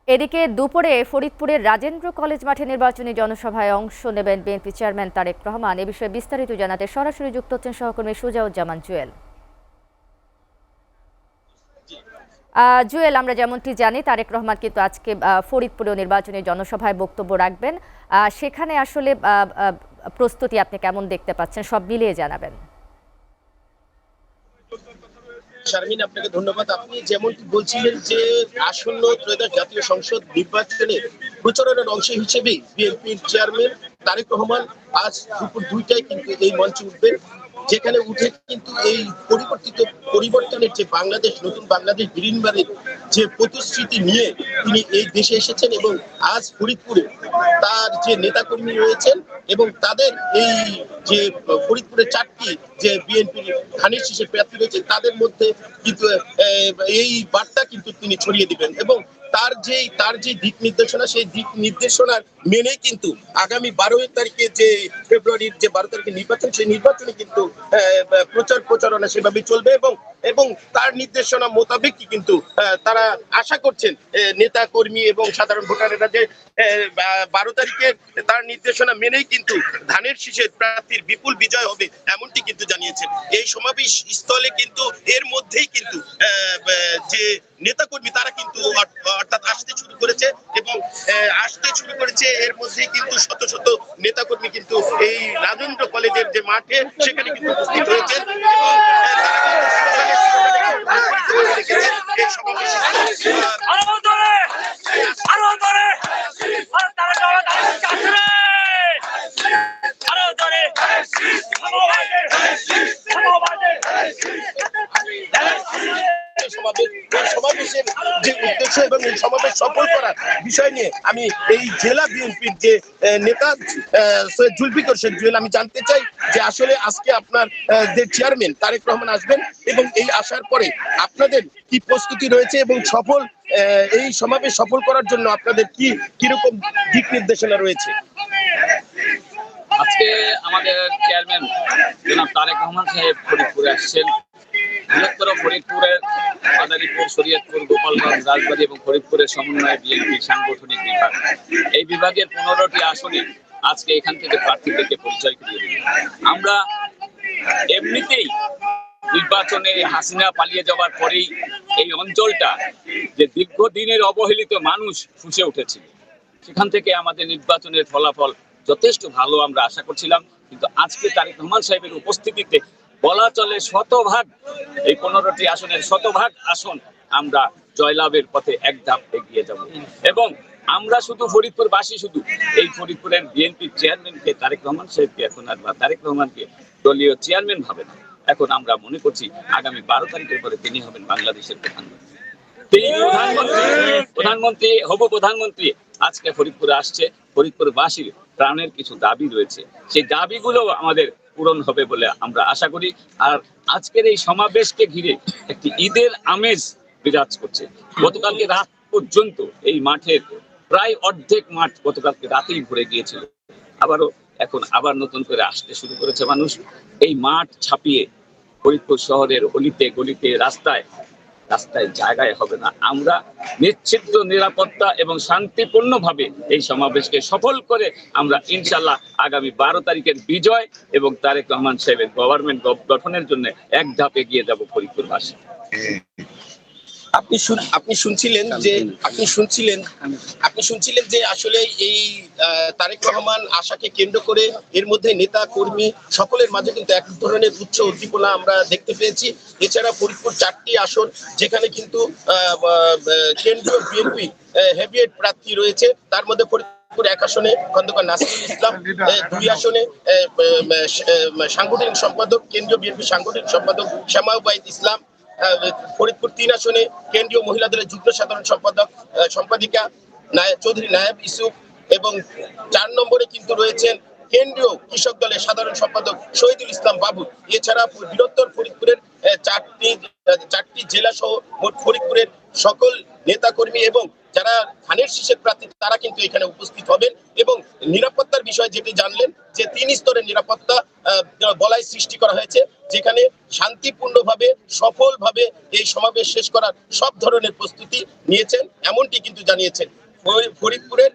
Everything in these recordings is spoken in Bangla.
এদিকে দুপুরে ফরিদপুরের রাজেন্দ্র কলেজ মাঠে নির্বাচনী জনসভায় অংশ নেবেন বিএনপি চেয়ারম্যান তারেক রহমান। এ বিষয়ে বিস্তারিত জানাতে সরাসরি যুক্ত হচ্ছেন সহকর্মী সুজাউজ্জামান জুয়েল। জুয়েল, আমরা যেমনটি জানি তারেক রহমান কিন্তু আজকে ফরিদপুরেও নির্বাচনী জনসভায় বক্তব্য রাখবেন। সেখানে আসলে প্রস্তুতি আপনি কেমন দেখতে পাচ্ছেন, সব মিলিয়ে জানাবেন। শারমিন, আপনাকে ধন্যবাদ। আপনি যেমনটি বলছিলেন যে আসন্ন ত্রয়োদশ জাতীয় সংসদ নির্বাচনে প্রচারণার অংশ হিসেবে বিএনপির চেয়ারম্যান তারেক রহমান আজ দুপুর 2টায় কিন্তু এই মঞ্চে উঠবেন, যেখানে উঠে কিন্তু এই পরিবর্তনের যে বাংলাদেশ, নতুন বাংলাদেশ বিনির্মাণের যে প্রতিশ্রুতি নিয়ে তিনি এই দেশে এসেছেন এবং আজ ফরিদপুরে তার যে নেতাকর্মী রয়েছেন এবং তাদের এই যে ফরিদপুরে 4টি যে বিএনপির ধানের শীষের প্রার্থী রয়েছে তাদের মধ্যে কিন্তু এই বার্তা কিন্তু তিনি ছড়িয়ে দিবেন এবং তার যে দিক নির্দেশনা, সেই দিক নির্দেশনার মেনে কিন্তু আগামী 12 তারিখে যে ফেব্রুয়ারির যে 12 তারিখে নির্বাচন, সেই নির্বাচনে কিন্তু প্রচারণা সেভাবে চলবে এবং তার নির্দেশনা মোতাবেকই কিন্তু তারা আশা করছেন নেতা কর্মী এবং সাধারণ ভোটারেরা যে 12 তারিখে তার নির্দেশনা মেনেই কিন্তু ধানের শীষের প্রার্থীর বিপুল বিজয় হবে, এমনটি কিন্তু জানিয়েছেন। এই সমাবেশ স্থলে কিন্তু এর মধ্যেই কিন্তু যে নেতাকর্মী তারা কিন্তু অর্থাৎ আসতে শুরু করেছে এবং এর মধ্যেই কিন্তু শত শত নেতাকর্মী কিন্তু এই রাজেন্দ্র কলেজের যে মাঠে সেখানে কিন্তু উপস্থিত হয়েছেন এবং এই সমাবেশে সমাবেশের যে উদ্দেশ্য এবং এই সমাবেশ সফল করার বিষয় নিয়ে আমি এই জেলা বিএনপির যে নেতা সৈয়দ জুলফিকার শেখ জুয়েল, আমি জানতে চাই যে আসলে আজকে আপনার যে চেয়ারম্যান তারেক রহমান আসবেন এবং এই আসার পরে আপনাদের কি প্রস্তুতি রয়েছে এবং এই সমাবেশ সফল করার জন্য আপনাদের কিরকম দিক নির্দেশনা রয়েছে? আজকে আমাদের চেয়ারম্যান জনাব তারেক রহমান সাহেব ফরিদপুরে আসছেন। বৃহত্তর ফরিদপুরের মাদারীপুর, শরীয়তপুর, গোপালগঞ্জ, রাজবাড়ী এবং ফরিদপুরের সমন্বয়ে বিএনপি সাংগঠনিক বিভাগ, এই বিভাগের 15টি আসনে আজকে এখান থেকে প্রার্থীদেরকে পরিচয় করিয়ে দেবে। আমরা এমনিতেই নির্বাচনে হাসিনা পালিয়ে যাওয়ার পরেই এই অঞ্চলটা যে দীর্ঘদিনের অবহেলিত মানুষ ফুঁসে উঠেছিল, সেখান থেকে আমাদের নির্বাচনের ফলাফল যথেষ্ট ভালো আমরা আশা করছিলাম। কিন্তু আজকে তারেক রহমান সাহেবের উপস্থিতিতে বলা চলে শতভাগ এই 15টি আসনের শতভাগ আসন আমরা জয়লাভের পথে এক ধাপ এগিয়ে যাব এবং আমরা শুধু ফরিদপুরবাসী শুধু এই ফরিদপুরের বিএনপি চেয়ারম্যানকে তারেক রহমান সাহেবকে এখন আর তারেক রহমানকে দলীয় চেয়ারম্যান ভাবে না, এখন আমরা মনে করছি আগামী 12 তারিখের পরে তিনি হবেন বাংলাদেশের প্রধানমন্ত্রী। তিনি প্রধানমন্ত্রী আজকে ফরিদপুরে আসছে। ফরিদপুরবাসীর প্রাণের কিছু দাবি রয়েছে, সেই দাবিগুলো আমাদের পূরণ হবে বলে আমরা আশা করি। আর আজকের এই সমাবেশকে ঘিরে একটি ঈদের আমেজ বিরাজ করছে। গতকালকে রাত পর্যন্ত এই মাঠের প্রায় অর্ধেক মাঠ গতকালকে রাতেই ভরে গিয়েছিল, এখন আবার নতুন করে আসতে শুরু করেছে মানুষ। এই মাঠ ছাপিয়ে ফরিদপুর শহরের অলিতে গলিতে রাস্তায় জায়গায় হবে না। আমরা নিশ্চিত নিরাপত্তা এবং শান্তিপূর্ণভাবে এই সমাবেশকে সফল করে আমরা ইনশাল্লাহ আগামী 12 তারিখের বিজয় এবং তারেক রহমান সাহেবের গভর্নমেন্ট গঠনের জন্য এক ধাপ এগিয়ে যাব ফরিদপুরবাসী। আপনি শুনছিলেন যে আসলে এই তারেক রহমান আশাকে কেন্দ্র করে এর মধ্যে নেতা কর্মী সকলের মাঝে কিন্তু এক ধরনের উচ্চ উদ্দীপনা আমরা দেখতে পেয়েছি। এছাড়া ফরিদপুর 4টি আসন যেখানে কিন্তু কেন্দ্রীয় বিএনপি হেভিওয়েট প্রার্থী রয়েছে, তার মধ্যে ফরিদপুর 1 আসনে খন্দকার নাসিরুল ইসলাম, 2 আসনে সাংগঠনিক সম্পাদক কেন্দ্রীয় বিএনপি সাংগঠনিক সম্পাদক শ্যামাউবাইদ ইসলাম, ফরিদপুর 3 আসনে কেন্দ্রীয় মহিলা দলের যুগ্ম সাধারণ সম্পাদিকা চৌধুরী নায়েব ইসুফ এবং 4 নম্বরে কিন্তু রয়েছেন কেন্দ্রীয় কৃষক দলের সাধারণ সম্পাদক শহীদুল ইসলাম বাবু। এছাড়া বৃহত্তর ফরিদপুরের 4টি জেলা সহ মোট ফরিদপুরের সকল নেতাকর্মী এবং যারা ধানের শীষের প্রার্থী তারা কিন্তু এখানে উপস্থিত হবেন এবং নিরাপত্তার বিষয়ে যেটি জানলেন যে 3 স্তরের নিরাপত্তা বলয় সৃষ্টি করা হয়েছে, যেখানে শান্তিপূর্ণভাবে সফলভাবে এই সমাবেশ শেষ করার সব ধরনের প্রস্তুতি নিয়েছেন এমনটি কিন্তু জানিয়েছেন। ফরিদপুরের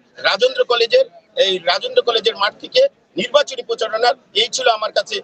রাজেন্দ্র কলেজের মাঠ থেকে নির্বাচনী প্রচারণার এই ছিল আমার কাছে